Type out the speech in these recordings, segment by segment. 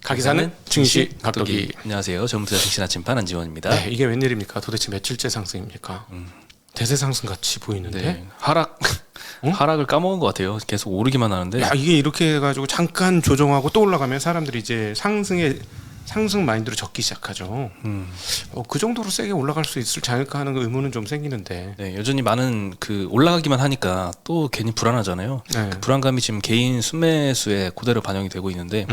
가기사는 증시 각도기. 안녕하세요. 전문투자 증시 아침판 안지원입니다. 네, 이게 웬일입니까? 도대체 며칠째 상승입니까? 대세 상승 같이 보이는데. 네, 하락을 까먹은 것 같아요. 계속 오르기만 하는데. 야, 이게 이렇게 해가지고 잠깐 조정하고 또 올라가면 사람들이 이제 상승 마인드로 적기 시작하죠. 그 정도로 세게 올라갈 수 있을지 않을까 하는 의문은 좀 생기는데. 네, 여전히 많은 올라가기만 하니까 또 괜히 불안하잖아요. 네. 그 불안감이 지금 개인 순매수에 그대로 반영이 되고 있는데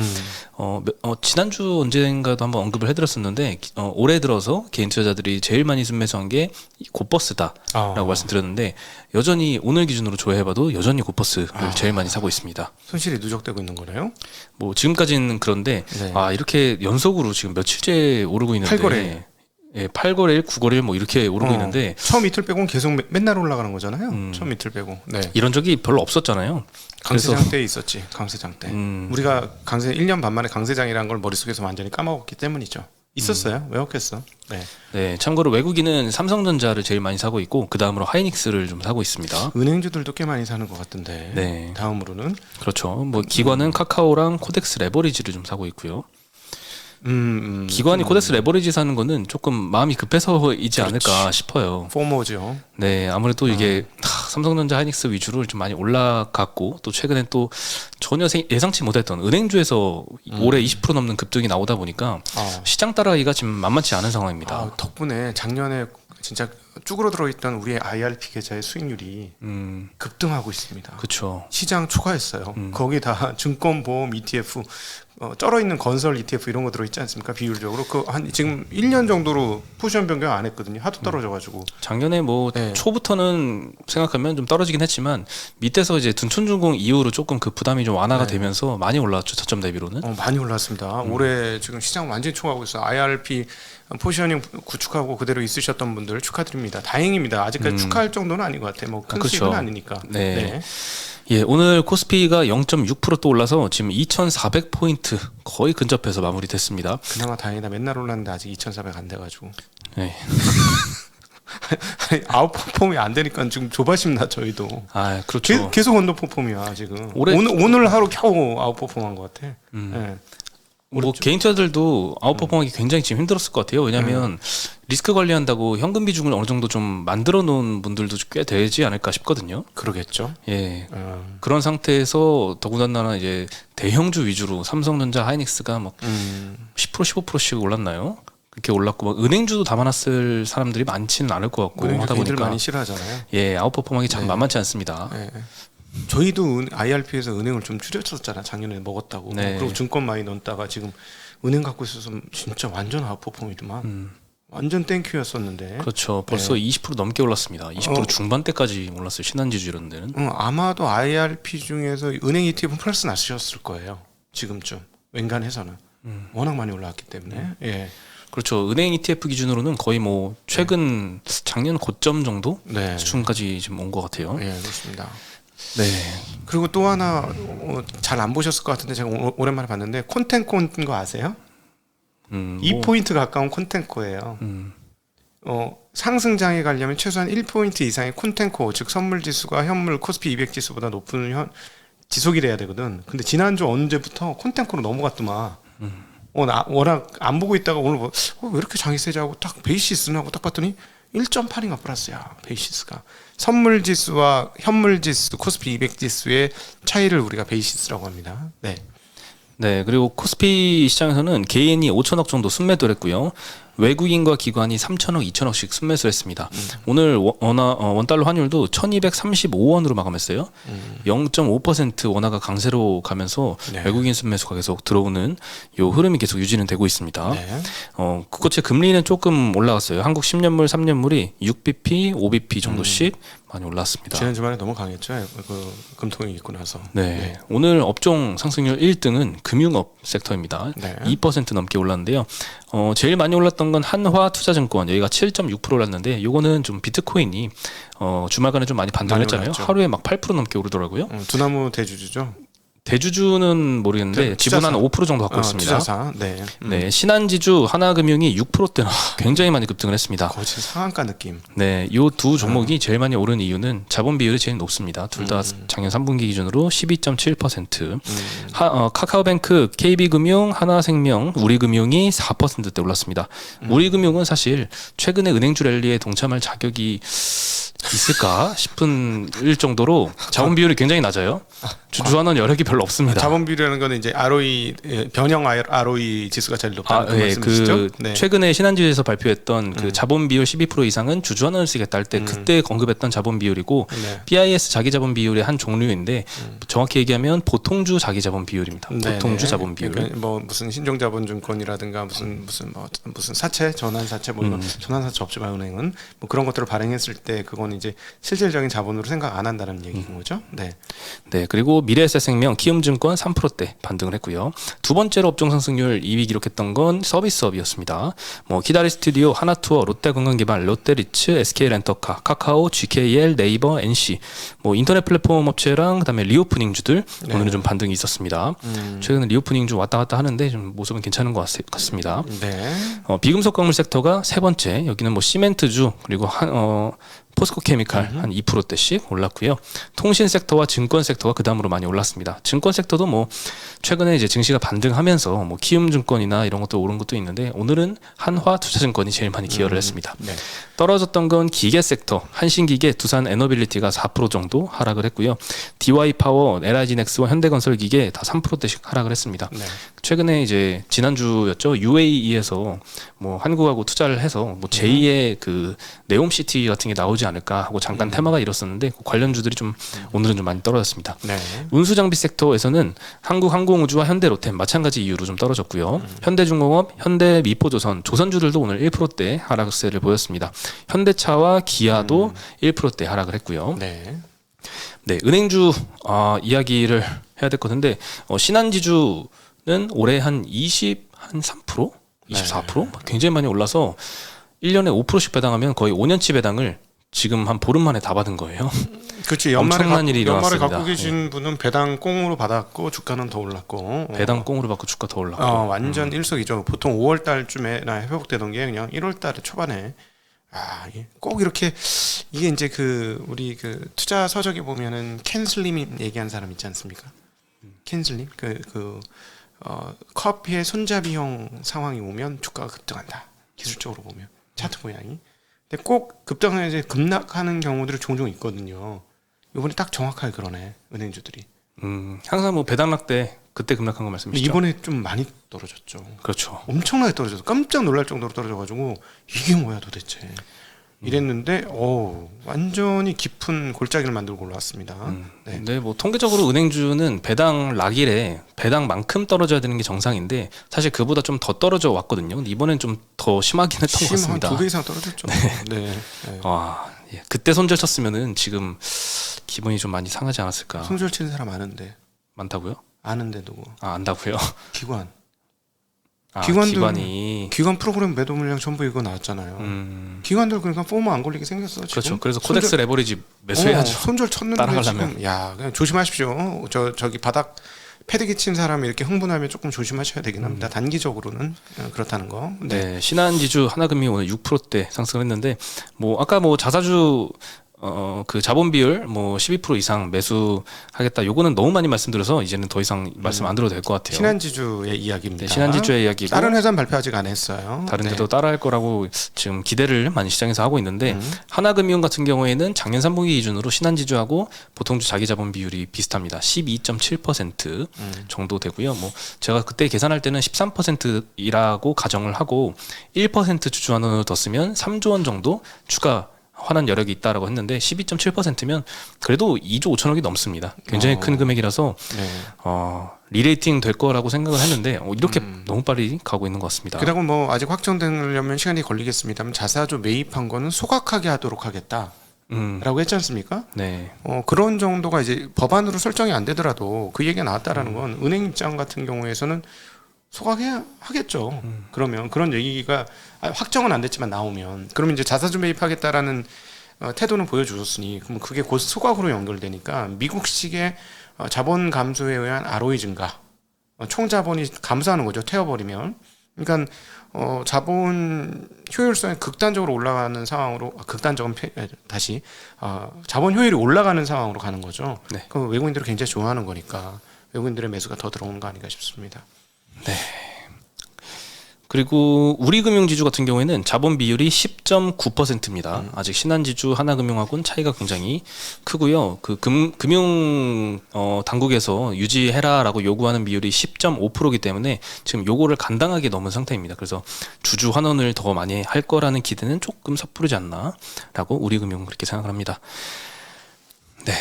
지난주 언젠가도 한번 언급을 해드렸었는데 올해 들어서 개인 투자자들이 제일 많이 순매수한 게 고버스다라고 말씀드렸는데 여전히 오늘 기준으로 조회해봐도 여전히 고버스를 제일 많이 사고 있습니다. 손실이 누적되고 있는 거네요? 뭐 지금까지는 그런데 네. 이렇게 연속으로 지금 며칠째 오르고 있는데 8거래. 예, 8거래일, 9거래일 뭐 이렇게 오르고 있는데 처음 이틀 빼고는 계속 맨날 올라가는 거잖아요. 처음 이틀 빼고. 네. 이런 적이 별로 없었잖아요. 강세장 때 있었지. 강세장 때. 우리가 1년 반 만에 강세장이라는 걸 머릿속에서 완전히 까먹었기 때문이죠. 있었어요. 외웠겠어. 네. 네, 참고로 외국인은 삼성전자를 제일 많이 사고 있고 그 다음으로 하이닉스를 좀 사고 있습니다. 은행주들도 꽤 많이 사는 것 같은데. 네. 다음으로는 그렇죠. 뭐 기관은 카카오랑 코덱스 레버리지를 좀 사고 있고요. 기관이 코덱스 레버리지 사는 거는 조금 마음이 급해서이지 않을까 싶어요. 포모죠. 네, 아무래도 이게 삼성전자 하이닉스 위주로 좀 많이 올라갔고 또 최근에 또 전혀 예상치 못했던 은행주에서 올해 20% 넘는 급등이 나오다 보니까 시장 따라가기가 지금 만만치 않은 상황입니다. 덕분에 작년에 진짜 쭈그러 들어있던 우리의 IRP 계좌의 수익률이 급등하고 있습니다. 그렇죠. 시장 초과했어요. 거기다 증권, 보험, ETF, 쩔어 있는 건설 ETF 이런 거 들어있지 않습니까? 비율적으로 지금 1년 정도로 포지션 변경 안 했거든요. 하도 떨어져가지고. 작년에 초부터는 생각하면 좀 떨어지긴 했지만 밑에서 이제 둔촌중공 이후로 조금 그 부담이 좀 완화가 되면서 많이 올라왔죠. 저점 대비로는. 많이 올랐습니다. 올해 지금 시장 완전히 초과하고 있어요. IRP 포지셔닝 구축하고 그대로 있으셨던 분들 축하드립니다. 다행입니다. 아직까지 축하할 정도는 아닌 것 같아요. 큰 수익은 아니니까. 네. 예, 오늘 코스피가 0.6% 또 올라서 지금 2,400포인트 거의 근접해서 마무리됐습니다. 그나마 다행이다. 맨날 올랐는데 아직 2,400 안 돼가지고. 네. 아웃퍼폼이 안 되니까 지금 조바심나 저희도. 그렇죠. 계속 언더퍼폼이야 지금. 오늘 하루 겨우 아웃퍼폼한 것 같아. 네. 뭐 개인 투자들도 아웃퍼폼하기 굉장히 지금 힘들었을 것 같아요. 왜냐하면 리스크 관리한다고 현금 비중을 어느 정도 좀 만들어 놓은 분들도 꽤 되지 않을까 싶거든요. 그러겠죠. 예. 그런 상태에서 더군다나 이제 대형주 위주로 삼성전자, 하이닉스가 막 10% 15%씩 올랐나요? 그렇게 올랐고 막 은행주도 담아놨을 사람들이 많지는 않을 것 같고 하다 보니까 많이 싫어하잖아요. 예, 아웃퍼폼하기 참 만만치 않습니다. 네. 저희도 IRP에서 은행을 좀 줄였었잖아. 작년에 먹었다고. 네. 그리고 증권 많이 넣었다가 지금 은행 갖고 있어서 진짜 완전 아웃퍼폼이더만. 완전 땡큐였었는데. 그렇죠. 벌써 20% 넘게 올랐습니다. 20% 중반대까지 올랐어요. 신한지주 이런 데는. 아마도 IRP 중에서 은행 ETF 플러스 나셨을 거예요. 지금쯤 웬간해서는. 워낙 많이 올라왔기 때문에. 예. 그렇죠. 은행 ETF 기준으로는 거의 뭐 최근 작년 고점 정도 수준까지 지금 온 것 같아요. 예, 그렇습니다. 네. 그리고 또 하나 잘 안 보셨을 것 같은데 제가 오랜만에 봤는데 콘텐코인 거 아세요? 2포인트 가까운 콘텐코예요. 상승장에 가려면 최소한 1포인트 이상의 콘텐코, 즉 선물지수가 현물 코스피 200지수보다 높은 지속이 돼야 되거든. 근데 지난주 언제부터 콘텐코로 넘어갔더만. 나 워낙 안 보고 있다가 오늘 왜 이렇게 장이 세지 하고 딱 베이시스는 하고 딱 봤더니 1.8인가 플러스야. 베이시스가 선물지수와 현물지수 코스피 200지수의 차이를 우리가 베이시스라고 합니다. 네. 네, 그리고 코스피 시장에서는 개인이 5천억 정도 순매도를 했고요. 외국인과 기관이 3천억, 2천억씩 순매수를 했습니다. 오늘 원달러 환율도 1235원으로 마감했어요. 0.5% 원화가 강세로 가면서 외국인 순매수가 계속 들어오는 요 흐름이 계속 유지는 되고 있습니다. 국고채 금리는 조금 올라갔어요. 한국 10년물, 3년물이 6bp, 5bp 정도씩 많이 올랐습니다. 지난 주말에 너무 강했죠. 그 금통이 있고 나서. 네. 오늘 업종 상승률 1등은 금융업 섹터입니다. 2% 넘게 올랐는데요. 제일 많이 올랐던 건 한화투자증권 여기가 7.6% 올랐는데 요거는 좀 비트코인이 주말간에 좀 많이 반등을 했잖아요. 하루에 막 8% 넘게 오르더라고요. 두나무 대주주죠. 대주주는 모르겠는데 지분 한 5% 정도 갖고 있습니다. 투자사. 네. 네, 신한지주, 하나금융이 6%대나 굉장히 많이 급등을 했습니다. 거의 상한가 느낌. 네, 요 두 종목이 제일 많이 오른 이유는 자본 비율이 제일 높습니다. 둘 다 작년 3분기 기준으로 12.7%. 카카오뱅크, KB금융, 하나생명, 우리금융이 4%대 올랐습니다. 우리금융은 사실 최근에 은행주 랠리에 동참할 자격이 있을까 싶은 정도로 자본 비율이 굉장히 낮아요. 주주환원 여력이 별로 없습니다. 자본 비율이라는 거는 이제 ROE 변형 ROE 지수가 제일 높다는 그 말씀이시죠? 네. 최근에 신한지주에서 발표했던 그 자본 비율 12% 이상은 주주환원을 쓰겠다 할 때 그때 언급했던 자본 비율이고 네. BIS 자기 자본 비율의 한 종류인데 정확히 얘기하면 보통주 자기 자본 비율입니다. 보통주 자본 비율. 그러니까 뭐 무슨 신종자본증권이라든가 무슨 사채 전환 사채 뭐 이런 전환 사채 없지만 은행은 뭐 그런 것들을 발행했을 때 그건 이제 실질적인 자본으로 생각 안 한다는 얘기인 거죠. 네. 네, 그리고 미래에셋생명, 키움증권 3%대 반등을 했고요. 두 번째로 업종 상승률 2위 기록했던 건 서비스업이었습니다. 뭐 키다리 스튜디오, 하나투어, 롯데건강기반, 롯데리츠, SK렌터카, 카카오, GKL, 네이버, NC, 뭐 인터넷 플랫폼 업체랑 그다음에 리오프닝주들 네. 오늘은 좀 반등이 있었습니다. 최근에 리오프닝주 왔다 갔다 하는데 좀 모습은 괜찮은 것 같습니다. 네. 비금속 광물 섹터가 세 번째, 여기는 뭐 시멘트주 그리고 포스코 케미칼 한 2%대씩 올랐고요. 통신 섹터와 증권 섹터가 그 다음으로 많이 올랐습니다. 증권 섹터도 뭐 최근에 이제 증시가 반등하면서 뭐 키움증권이나 이런 것도 오른 것도 있는데 오늘은 한화투자증권이 제일 많이 기여를 했습니다. 네. 떨어졌던 건 기계 섹터, 한신기계, 두산 에너빌리티가 4% 정도 하락을 했고요. DY파워, LIG넥스와 현대건설기계 다 3%대씩 하락을 했습니다. 네. 최근에 이제 지난주였죠. UAE에서 뭐 한국하고 투자를 해서 뭐 제2의 그 네옴시티 같은 게 나오지 않을까 하고 잠깐 테마가 일었었는데 그 관련주들이 좀 오늘은 좀 많이 떨어졌습니다. 네. 운수장비 섹터에서는 한국항공우주와 현대로템 마찬가지 이유로 좀 떨어졌고요. 현대중공업, 현대미포조선, 조선주들도 오늘 1%대 하락세를 보였습니다. 현대차와 기아도 1%대 하락을 했고요. 네. 네, 은행주 이야기를 해야 될 것 같은데 신한지주는 올해 한 3%? 24%? 굉장히 많이 올라서 1년에 5%씩 배당하면 거의 5년치 배당을 지금 한 보름 만에 다 받은 거예요. 그렇지. 엄청난 일이 연말에 일어났습니다. 갖고 계신 분은 배당 꽁으로 받았고 주가는 더 올랐고. 배당 꽁으로 받고 주가 더 올랐고. 완전 일석이조. 보통 5월 달쯤에 회복되던 게 그냥 1월 달에 초반에 꼭 이렇게 이게 이제 그 우리 그 투자 서적에 보면은 켄슬림이 얘기한 사람 있지 않습니까? 켄슬림 커피의 손잡이형 상황이 오면 주가가 급등한다. 기술적으로 보면 차트 모양이. 근데 꼭 급등하는 급락하는 경우들이 종종 있거든요. 이번에 딱 정확하게 그러네 은행주들이. 항상 뭐 배당락 때 그때 급락한 거 말씀이시죠? 이번에 좀 많이 떨어졌죠. 그렇죠. 엄청나게 떨어져서 깜짝 놀랄 정도로 떨어져가지고 이게 뭐야 도대체 이랬는데 완전히 깊은 골짜기를 만들고 올라왔습니다. 네. 근데 뭐 통계적으로 은행주는 배당 락일에 배당만큼 떨어져야 되는 게 정상인데 사실 그보다 좀 더 떨어져 왔거든요. 근데 이번엔 좀 더 심하긴 했던 것 같습니다. 한 2배 이상 떨어졌죠. 네. 예. 그때 손절 쳤으면은 지금 기분이 좀 많이 상하지 않았을까. 손절 치는 사람 아는데. 많다고요? 아는데 누구? 안다고요? 기관. 기관이 기관 프로그램 매도 물량 전부 이거 나왔잖아요. 기관들 그러니까 포모 안 걸리게 생겼어. 지금. 그렇죠. 그래서 코덱스 레버리지 매수해야죠. 손절 쳤는데 따라가려면. 지금 그냥 조심하십시오. 저기 바닥 패드기 친 사람이 이렇게 흥분하면 조금 조심하셔야 되긴 합니다. 단기적으로는 그렇다는 거. 네, 신한지주 하나금융 오늘 6%대 상승했는데 뭐 아까 뭐 자사주 그 자본 비율 뭐 12% 이상 매수하겠다. 요거는 너무 많이 말씀드려서 이제는 더 이상 말씀 안 드려도 될 것 같아요. 신한지주의 이야기입니다. 네, 신한지주의 이야기고 다른 회사는 발표 아직 안 했어요. 다른 데도 따라할 거라고 지금 기대를 많이 시장에서 하고 있는데 하나금융 같은 경우에는 작년 3분기 기준으로 신한지주하고 보통주 자기자본 비율이 비슷합니다. 12.7% 정도 되고요. 뭐 제가 그때 계산할 때는 13%이라고 가정을 하고 1% 주주환원을 더 쓰면 3조 원 정도 추가 환원 여력이 있다라고 했는데 12.7%면 그래도 2조 5천억이 넘습니다. 굉장히 큰 금액이라서 리레이팅 될 거라고 생각을 했는데 이렇게 너무 빨리 가고 있는 것 같습니다. 그리고 뭐 아직 확정되려면 시간이 걸리겠습니다만 자사주 매입한 거는 소각하게 하도록 하겠다. 라고 했지 않습니까? 네. 그런 정도가 이제 법안으로 설정이 안 되더라도 그 얘기가 나왔다라는 건 은행 입장 같은 경우에서는 소각해야 하겠죠. 그러면 그런 얘기가 확정은 안 됐지만 나오면 그러면 이제 자사주 매입하겠다라는 태도는 보여주셨으니 그럼 그게 곧 소각으로 연결되니까 미국식의 자본 감소에 의한 ROE 증가, 총 자본이 감소하는 거죠. 태워버리면. 그러니까 자본 효율성이 극단적으로 올라가는 상황으로 다시 자본 효율이 올라가는 상황으로 가는 거죠. 네. 그 외국인들이 굉장히 좋아하는 거니까 외국인들의 매수가 더 들어오는 거 아닌가 싶습니다. 네. 그리고 우리금융지주 같은 경우에는 자본 비율이 10.9%입니다. 아직 신한지주, 하나금융하고는 차이가 굉장히 크고요. 그 금융 당국에서 유지해라라고 요구하는 비율이 10.5%이기 때문에 지금 요거를 간당하게 넘은 상태입니다. 그래서 주주 환원을 더 많이 할 거라는 기대는 조금 섣부르지 않나라고 우리금융은 그렇게 생각을 합니다. 네.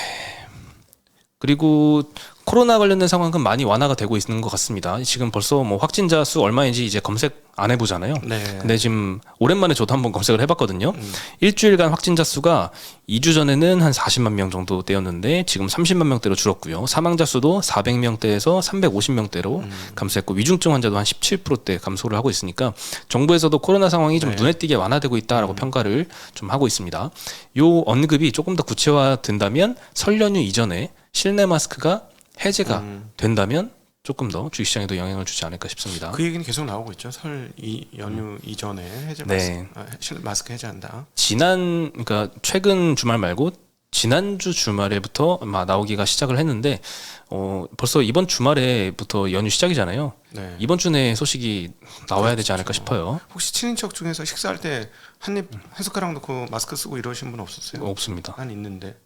그리고 코로나 관련된 상황은 많이 완화가 되고 있는 것 같습니다. 지금 벌써 뭐 확진자 수 얼마인지 이제 검색 안 해보잖아요. 네. 근데 지금 오랜만에 저도 한번 검색을 해봤거든요. 일주일간 확진자 수가 2주 전에는 한 40만 명 정도 되었는데 지금 30만 명대로 줄었고요. 사망자 수도 400명대에서 350명대로 감소했고 위중증 환자도 한 17%대 감소를 하고 있으니까 정부에서도 코로나 상황이 좀 네. 눈에 띄게 완화되고 있다라고 평가를 좀 하고 있습니다. 요 언급이 조금 더 구체화된다면 설 연휴 이전에 실내 마스크가 해제가 된다면 조금 더 주식시장에도 영향을 주지 않을까 싶습니다. 그 얘기는 계속 나오고 있죠. 설 연휴 이전에 해제 네. 마스크 해제한다. 그러니까 최근 주말 말고 지난주 주말에부터 아마 나오기가 시작을 했는데 벌써 이번 주말에부터 연휴 시작이잖아요. 네. 이번 주 내에 소식이 나와야 되지 않을까 싶어요. 혹시 친인척 중에서 식사할 때 한 숟가락 넣고 마스크 쓰고 이러신 분 없었어요? 없습니다. 난 있는데.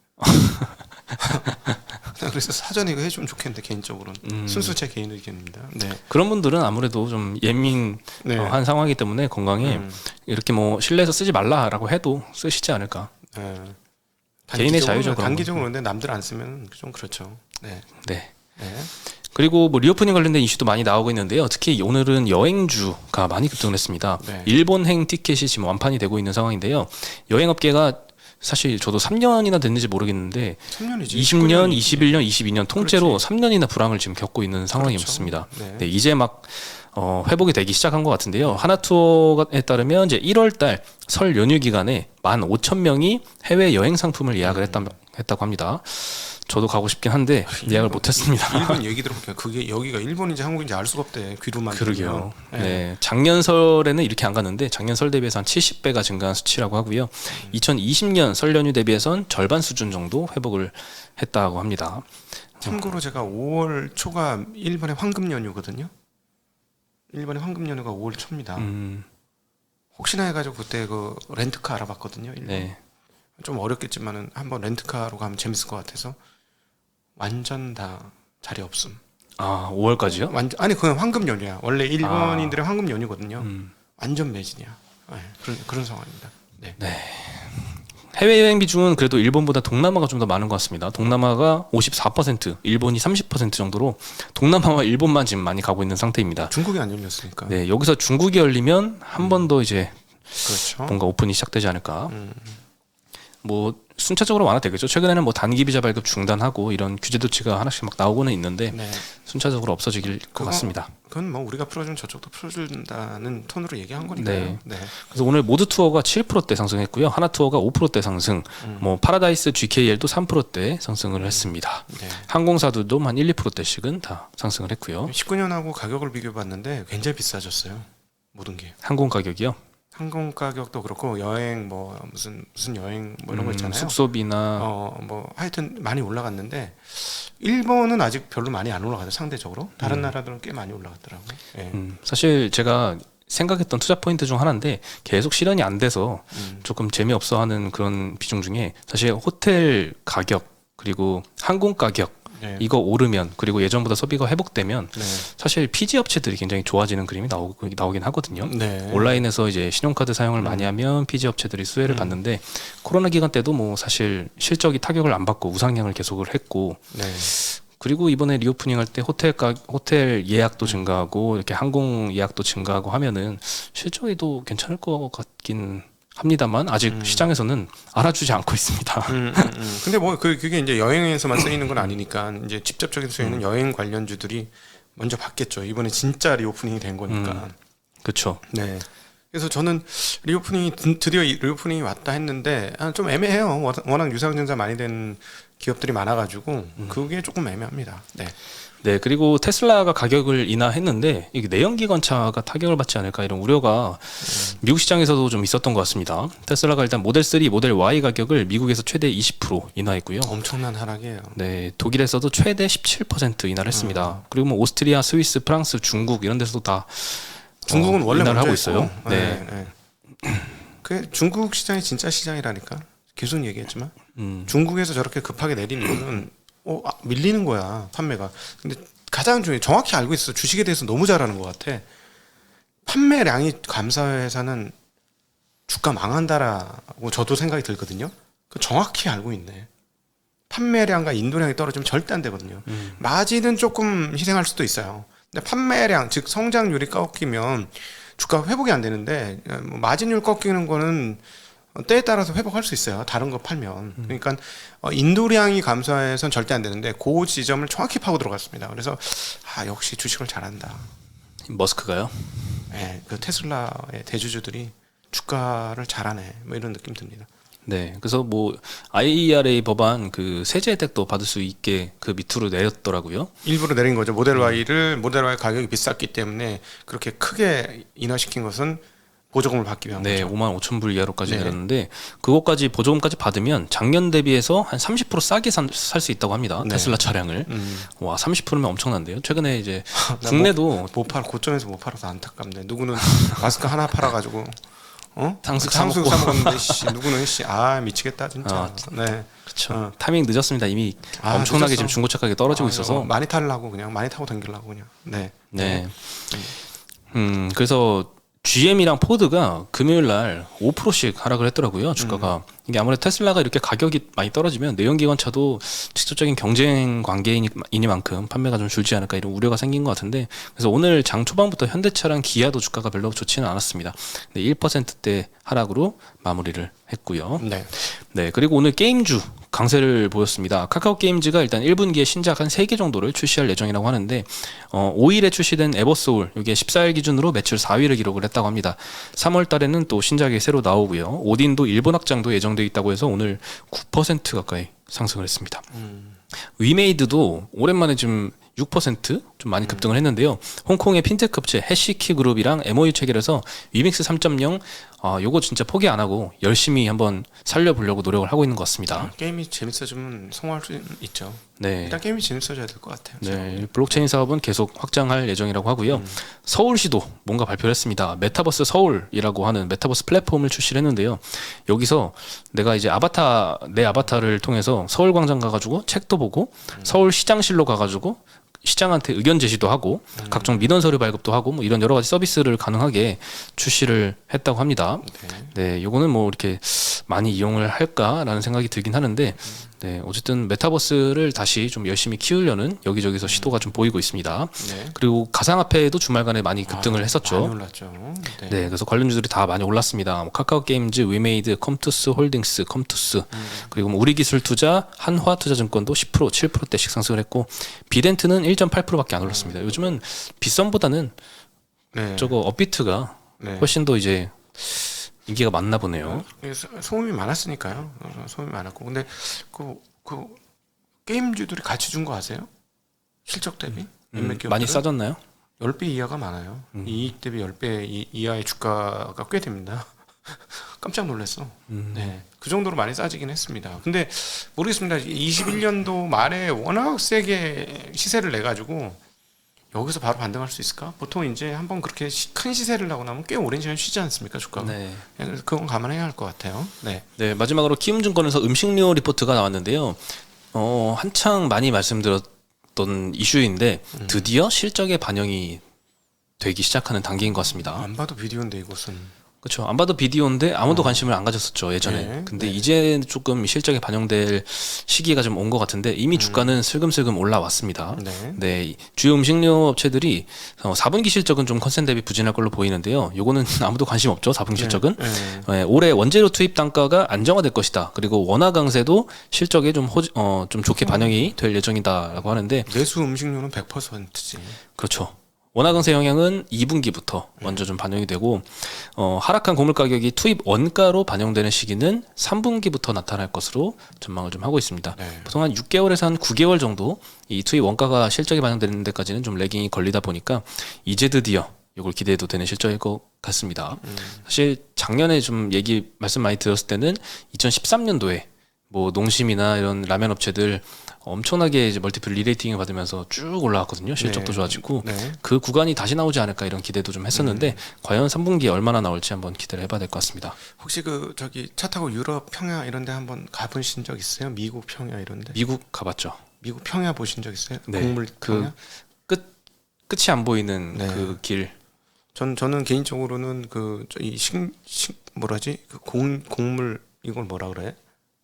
그래서 사전에 이거 해주면 좋겠는데 개인적으로는 순수 제 개인 의견입니다. 네. 그런 분들은 아무래도 좀 예민한 네. 상황이기 때문에 건강에 이렇게 뭐 실내에서 쓰지 말라라고 해도 쓰시지 않을까. 네. 개인의 자유죠. 단기적으로 근데 남들 안 쓰면 좀 그렇죠. 네. 네. 네. 그리고 뭐 리오프닝 관련된 이슈도 많이 나오고 있는데요. 특히 오늘은 여행주가 많이 급등을 했습니다. 네. 일본행 티켓이 지금 완판이 되고 있는 상황인데요. 여행업계가 사실 저도 3년이나 됐는지 모르겠는데 3년이지. 20년, 21년, 22년 통째로 그렇지. 3년이나 불황을 지금 겪고 있는 상황이었습니다. 그렇죠. 네. 네, 이제 막 회복이 되기 시작한 것 같은데요. 하나투어에 따르면 이제 1월달 설 연휴 기간에 15,000명이 해외 여행 상품을 예약을 했다고 합니다. 저도 가고 싶긴 한데 예약을 못했습니다. 일본 얘기 들어보니까 그게 여기가 일본인지 한국인지 알 수가 없대. 귀로만 그러게요. 들으면. 네. 작년 설에는 이렇게 안 갔는데 작년 설 대비해서 한 70배가 증가한 수치라고 하고요. 2020년 설 연휴 대비해서는 절반 수준 정도 회복을 했다고 합니다. 참고로 제가 5월 초가 일본의 황금 연휴거든요. 일본의 황금 연휴가 5월 초입니다. 혹시나 해가지고 그때 그 렌트카 알아봤거든요. 일본. 네. 좀 어렵겠지만은 한번 렌트카로 가면 재밌을 것 같아서 완전 다 자리 없음. 아, 5월까지요? 아니 그건 황금 연휴야. 원래 일본인들의 황금 연휴거든요. 완전 매진이야. 네, 그런 상황입니다. 네. 해외여행 비중은 그래도 일본보다 동남아가 좀 더 많은 것 같습니다. 동남아가 54%, 일본이 30% 정도로 동남아와 일본만 지금 많이 가고 있는 상태입니다. 중국이 안 열렸으니까. 네, 여기서 중국이 열리면 한 번 더 이제 그렇죠. 뭔가 오픈이 시작되지 않을까. 뭐 순차적으로 완화되겠죠. 최근에는 뭐 단기 비자 발급 중단하고 이런 규제 조치가 하나씩 막 나오고는 있는데 네. 순차적으로 없어질 것 같습니다. 그건 뭐 우리가 풀어주면 저쪽도 풀어준다는 톤으로 얘기한 거니까요. 네. 네. 그래서 오늘 모두 투어가 7%대 상승했고요. 하나 투어가 5%대 상승, 뭐 파라다이스 GKL도 3%대 상승을 했습니다. 네. 항공사들도 한 1, 2%대씩은 다 상승을 했고요. 19년하고 가격을 비교해봤는데 굉장히 비싸졌어요. 모든 게. 항공 가격이요. 항공 가격도 그렇고 여행 뭐 무슨 여행 뭐 이런 거 있잖아요. 숙소비나 뭐 하여튼 많이 올라갔는데 일본은 아직 별로 많이 안 올라가죠. 상대적으로 다른 나라들은 꽤 많이 올라갔더라고요. 네. 사실 제가 생각했던 투자 포인트 중 하나인데 계속 실현이 안 돼서 조금 재미없어하는 그런 비중 중에 사실 호텔 가격 그리고 항공 가격 네. 이거 오르면 그리고 예전보다 소비가 회복되면 네. 사실 PG 업체들이 굉장히 좋아지는 그림이 나오긴 하거든요. 네. 온라인에서 이제 신용카드 사용을 많이 하면 PG 업체들이 수혜를 받는데 코로나 기간 때도 뭐 사실 실적이 타격을 안 받고 우상향을 계속을 했고 네. 그리고 이번에 리오프닝 할 때 호텔 예약도 증가하고 이렇게 항공 예약도 증가하고 하면은 실적에도 괜찮을 것 같긴 합니다만 아직 시장에서는 알아주지 않고 있습니다. 근데 뭐 그게 이제 여행에서만 쓰이는 건 아니니까 이제 직접적인 수혜는 여행 관련주들이 먼저 받겠죠. 이번에 진짜 리오프닝이 된 거니까. 그렇죠. 네. 그래서 저는 리오프닝이 드디어 리오프닝이 왔다 했는데 좀 애매해요. 워낙 유상증자 많이 된 기업들이 많아가지고 그게 조금 애매합니다. 네. 네, 그리고 테슬라가 가격을 인하했는데 이게 내연기관차가 타격을 받지 않을까 이런 우려가 미국 시장에서도 좀 있었던 것 같습니다. 테슬라가 일단 모델 3, 모델 Y 가격을 미국에서 최대 20% 인하했고요. 엄청난 하락이에요. 네, 독일에서도 최대 17% 인하를 했습니다. 그리고 뭐 오스트리아, 스위스, 프랑스, 중국 이런 데서도 다 중국은 원래 인하를 먼저 하고 했고. 있어요. 네. 네. 그 중국 시장이 진짜 시장이라니까. 계속 얘기했지만 중국에서 저렇게 급하게 내린 이유는 밀리는 거야 판매가. 근데 가장 중요해 정확히 알고 있어. 주식에 대해서 너무 잘 아는 것 같아. 판매량이 감소해서는 주가 망한다라고 저도 생각이 들거든요. 그 정확히 알고 있네. 판매량과 인도량이 떨어지면 절대 안 되거든요. 마진은 조금 희생할 수도 있어요. 근데 판매량 즉 성장률이 꺾이면 주가 회복이 안 되는데 뭐 마진율 꺾이는 거는 때에 따라서 회복할 수 있어요. 다른 거 팔면. 그러니까 인도량이 감소해서는 절대 안 되는데 그 지점을 정확히 파고 들어갔습니다. 그래서 역시 주식을 잘한다. 머스크가요? 네, 그 테슬라의 대주주들이 주가를 잘하네. 뭐 이런 느낌 듭니다. 네, 그래서 뭐 IRA 법안 그 세제 혜택도 받을 수 있게 그 밑으로 내렸더라고요. 일부러 내린 거죠. 모델 Y 가격이 비쌌기 때문에 그렇게 크게 인하시킨 것은 보조금을 받기 위한 네, 거죠. 5만 5천 불 이하로까지 네. 내렸는데 그것까지 보조금까지 받으면 작년 대비해서 한 30% 싸게 살 수 있다고 합니다. 네. 테슬라 차량을. 와, 30%면 엄청난데요. 최근에 이제 나 국내도 고점에서 못 팔아서 안타깝네. 누구는 마스크 하나 팔아가지고 탕수육 탕수육 사 사 먹었는데 누구는 미치겠다 진짜. 네. 그렇죠. 타이밍 늦었습니다. 이미 엄청나게 늦었어. 지금 중고차 가격이 떨어지고 있어서. 많이 타려고 그냥 많이 타고 당기려고 그냥. 네. 네. 그래서 GM이랑 포드가 금요일 날 5%씩 하락을 했더라고요. 주가가. 이게 아무래도 테슬라가 이렇게 가격이 많이 떨어지면 내연기관차도 직접적인 경쟁 관계이니만큼 판매가 좀 줄지 않을까 이런 우려가 생긴 것 같은데, 그래서 오늘 장 초반부터 현대차랑 기아도 주가가 별로 좋지는 않았습니다. 1%대 하락으로 마무리를 했고요. 네. 네, 그리고 오늘 게임주 강세를 보였습니다. 카카오 게임즈가 일단 1분기에 신작 한 3개 정도를 출시할 예정이라고 하는데 5일에 출시된 에버소울 이게 14일 기준으로 매출 4위를 기록을 했다고 합니다. 3월 달에는 또 신작이 새로 나오고요. 오딘도 일본 확장도 예정되어 있다고 해서 오늘 9% 가까이 상승을 했습니다. 위메이드도 오랜만에 좀 6% 좀 많이 급등을 했는데요. 홍콩의 핀테크 업체 해시키 그룹이랑 MOU 체결해서 위믹스 3.0 요거 진짜 포기 안 하고 열심히 한번 살려보려고 노력을 하고 있는 것 같습니다. 게임이 재밌어지면 성공할 수 있죠. 네. 일단 게임이 재밌어져야 될 것 같아요. 네, 블록체인 사업은 계속 확장할 예정이라고 하고요. 서울시도 뭔가 발표를 했습니다. 메타버스 서울이라고 하는 메타버스 플랫폼을 출시를 했는데요. 여기서 내가 이제 내 아바타를 통해서 서울광장 가가지고 책도 보고 서울시장실로 가가지고 시장한테 의견 제시도 하고 각종 민원 서류 발급도 하고 뭐 이런 여러 가지 서비스를 가능하게 출시를 했다고 합니다. 네, 요거는 뭐 이렇게 많이 이용을 할까라는 생각이 들긴 하는데, 네, 어쨌든 메타버스를 다시 좀 열심히 키우려는 여기저기서 시도가 좀 보이고 있습니다. 네. 그리고 가상화폐도 주말간에 많이 급등을 했었죠. 많이 올랐죠. 네, 그래서 관련주들이 다 많이 올랐습니다. 뭐 카카오 게임즈, 위메이드, 컴투스 홀딩스, 컴투스, 그리고 뭐 우리기술투자, 한화투자증권도 10%, 7%대씩 상승을 했고, 비덴트는 1.8%밖에 안 올랐습니다. 요즘은 빗썸보다는 네. 저거 업비트가 네. 훨씬 더 이제 인기가 많나 보네요. 소음이 많았으니까요. 소음이 많았고, 근데 그 게임주들이 같이 준 거 아세요? 실적 대비 몇몇 기업들은 많이 싸졌나요? 10배 이하가 많아요. 이익 대비 10배 이하의 주가가 꽤 됩니다. 깜짝 놀랐어. 네. 그 정도로 많이 싸지긴 했습니다. 근데 모르겠습니다. 21년도 말에 워낙 세게 시세를 내가지고 여기서 바로 반등할 수 있을까? 보통 이제 한번 그렇게 큰 시세를 나고 나면 꽤 오랜 시간 쉬지 않습니까? 주가가. 네. 그래서 그건 감안해야 할 것 같아요. 네. 네, 마지막으로 키움증권에서 음식료 리포트가 나왔는데요. 한창 많이 말씀드렸던 이슈인데 드디어 실적에 반영이 되기 시작하는 단계인 것 같습니다. 안 봐도 비디오인데 이곳은. 그렇죠. 안 봐도 비디오인데 아무도 관심을 안 가졌었죠, 예전에. 네, 근데 네. 이제 조금 실적에 반영될 시기가 좀 온 것 같은데 이미 주가는 슬금슬금 올라왔습니다. 네. 네, 주요 음식료 업체들이 4분기 실적은 좀 컨센 대비 부진할 걸로 보이는데요. 요거는 아무도 관심 없죠, 4분기 실적은. 네, 올해 원재료 투입 단가가 안정화될 것이다. 그리고 원화 강세도 실적에 좀 좋게 반영이 될 예정이다라고 하는데, 내수 음식료는 100%지. 그렇죠. 원화 강세 영향은 2분기부터 먼저 좀 반영이 되고 하락한 곡물 가격이 투입 원가로 반영되는 시기는 3분기부터 나타날 것으로 전망을 좀 하고 있습니다. 네. 보통 한 6개월에서 한 9개월 정도 이 투입 원가가 실적에 반영되는 데까지는 좀 레깅이 걸리다 보니까 이제 드디어 이걸 기대해도 되는 실적일 것 같습니다. 사실 작년에 좀 말씀 많이 드렸을 때는 2013년도에 뭐 농심이나 이런 라면 업체들 엄청나게 이제 멀티플 리레이팅을 받으면서 쭉 올라왔거든요. 실적도 네. 좋아지고 네. 그 구간이 다시 나오지 않을까 이런 기대도 좀 했었는데 과연 3분기에 얼마나 나올지 한번 기대를 해봐야 될 것 같습니다. 혹시 저기 차 타고 유럽 평야 이런 데 한번 가보신 적 있어요? 미국 평야 이런 데? 미국 가봤죠. 미국 평야 보신 적 있어요? 네. 곡물 평야? 끝이 안 보이는 네. 그 길. 저는 개인적으로는 이 뭐라지? 곡물 이걸 뭐라 그래?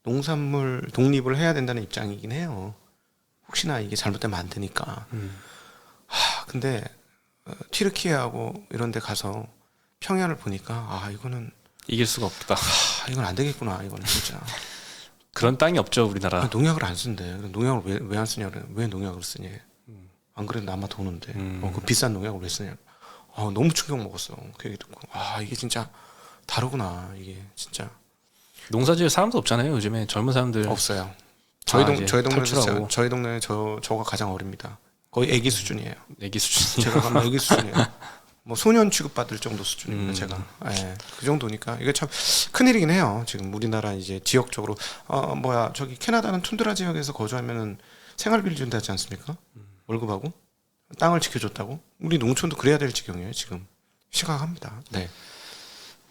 농산물 독립을 해야 된다는 입장이긴 해요. 혹시나 이게 잘못되면 안 되니까. 근데 튀르키예하고 이런 데 가서 평야를 보니까 이거는 이길 수가 없다. 이건 안 되겠구나. 이거는 진짜. 그런 땅이 없죠 우리나라. 농약을 안 쓴대. 농약을 왜 안 쓰냐 그래. 왜 농약을 쓰냐. 안 그래도 남아 도는데. 그 비싼 농약을 왜 쓰냐. 너무 충격 먹었어. 그 얘기 듣고. 이게 진짜 다르구나. 이게 진짜. 농사지을 사람도 없잖아요. 요즘에 젊은 사람들 없어요. 저희 동네는 탈출하고. 저희 동네 저가 가장 어립니다. 거의 애기 수준이에요. 애기 수준이. 제가 가면 애기 수준이에요. 뭐 소년 취급받을 정도 수준입니다. 제가. 그 정도니까 이게 참 큰일이긴 해요. 지금 우리나라 이제 지역적으로 저기 캐나다는 툰드라 지역에서 거주하면은 생활비를 준다지 않습니까? 월급하고 땅을 지켜줬다고. 우리 농촌도 그래야 될 지경이에요. 지금 심각합니다. 네.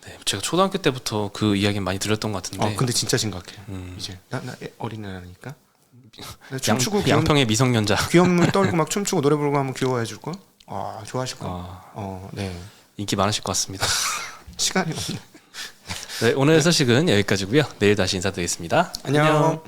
네, 제가 초등학교 때부터 그 이야기는 많이 들었던 것 같은데. 근데 진짜 심각해. 이제 나 어린애라니까. 춤추고 양평의 미성년자. 귀염물 떨고 막 춤추고 노래 부르고 하면 귀여워해 줄 걸? 좋아하실 거. 네. 인기 많으실 것 같습니다. 시간이 없네. 네, 오늘 소식은 여기까지고요. 내일 다시 인사드리겠습니다. 안녕.